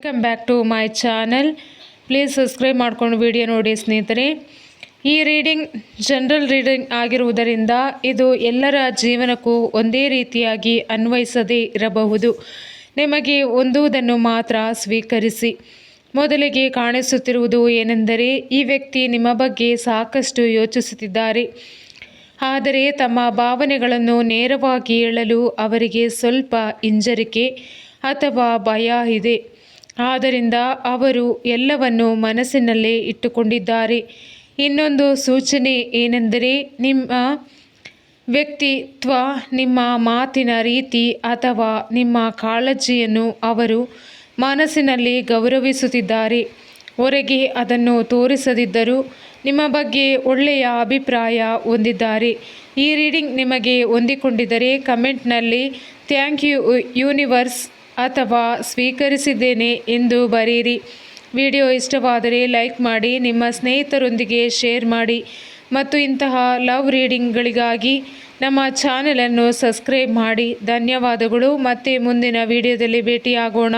Welcome back to my channel. Please subscribe ಮಾಡ್ಕೊಂಡು video ನೋಡಿ ಸ್ನೇಹಿತರೆ. ಈ ರೀಡಿಂಗ್ ಜನರಲ್ ರೀಡಿಂಗ್ ಆಗಿರುವುದರಿಂದ ಇದು ಎಲ್ಲರ ಜೀವನಕ್ಕೂ ಒಂದೇ ರೀತಿಯಾಗಿ ಅನ್ವಯಿಸದೇ ಇರಬಹುದು. ನಿಮಗೆ ಹೊಂದುವುದನ್ನು ಮಾತ್ರ ಸ್ವೀಕರಿಸಿ. ಮೊದಲಿಗೆ ಕಾಣಿಸುತ್ತಿರುವುದು ಏನೆಂದರೆ, ಈ ವ್ಯಕ್ತಿ ನಿಮ್ಮ ಬಗ್ಗೆ ಸಾಕಷ್ಟು ಯೋಚಿಸುತ್ತಿದ್ದಾರೆ. ಆದರೆ ತಮ್ಮ ಭಾವನೆಗಳನ್ನು ನೇರವಾಗಿ ಹೇಳಲು ಅವರಿಗೆ ಸ್ವಲ್ಪ ಹಿಂಜರಿಕೆ ಅಥವಾ ಭಯ ಇದೆ. ಆದ್ದರಿಂದ ಅವರು ಎಲ್ಲವನ್ನು ಮನಸ್ಸಿನಲ್ಲೇ ಇಟ್ಟುಕೊಂಡಿದ್ದಾರೆ. ಇನ್ನೊಂದು ಸೂಚನೆ ಏನೆಂದರೆ, ನಿಮ್ಮ ವ್ಯಕ್ತಿತ್ವ, ನಿಮ್ಮ ಮಾತಿನ ರೀತಿ ಅಥವಾ ನಿಮ್ಮ ಕಾಳಜಿಯನ್ನು ಅವರು ಮನಸ್ಸಿನಲ್ಲಿ ಗೌರವಿಸುತ್ತಿದ್ದಾರೆ. ಹೊರಗೆ ಅದನ್ನು ತೋರಿಸದಿದ್ದರೂ ನಿಮ್ಮ ಬಗ್ಗೆ ಒಳ್ಳೆಯ ಅಭಿಪ್ರಾಯ ಹೊಂದಿದ್ದಾರೆ. ಈ ರೀಡಿಂಗ್ ನಿಮಗೆ ಹೊಂದಿಕೊಂಡಿದ್ದರೆ ಕಮೆಂಟ್ನಲ್ಲಿ ಥ್ಯಾಂಕ್ ಯು ಯೂನಿವರ್ಸ್ ಅಥವಾ ಸ್ವೀಕರಿಸಿದ್ದೇನೆ ಎಂದು ಬರೆಯಿರಿ. ವಿಡಿಯೋ ಇಷ್ಟವಾದರೆ ಲೈಕ್ ಮಾಡಿ, ನಿಮ್ಮ ಸ್ನೇಹಿತರೊಂದಿಗೆ ಶೇರ್ ಮಾಡಿ ಮತ್ತು ಇಂತಹ ಲವ್ ರೀಡಿಂಗ್ಗಳಿಗಾಗಿ ನಮ್ಮ ಚಾನಲನ್ನು ಸಬ್ಸ್ಕ್ರೈಬ್ ಮಾಡಿ. ಧನ್ಯವಾದಗಳು. ಮತ್ತೆ ಮುಂದಿನ ವಿಡಿಯೋದಲ್ಲಿ ಭೇಟಿಯಾಗೋಣ.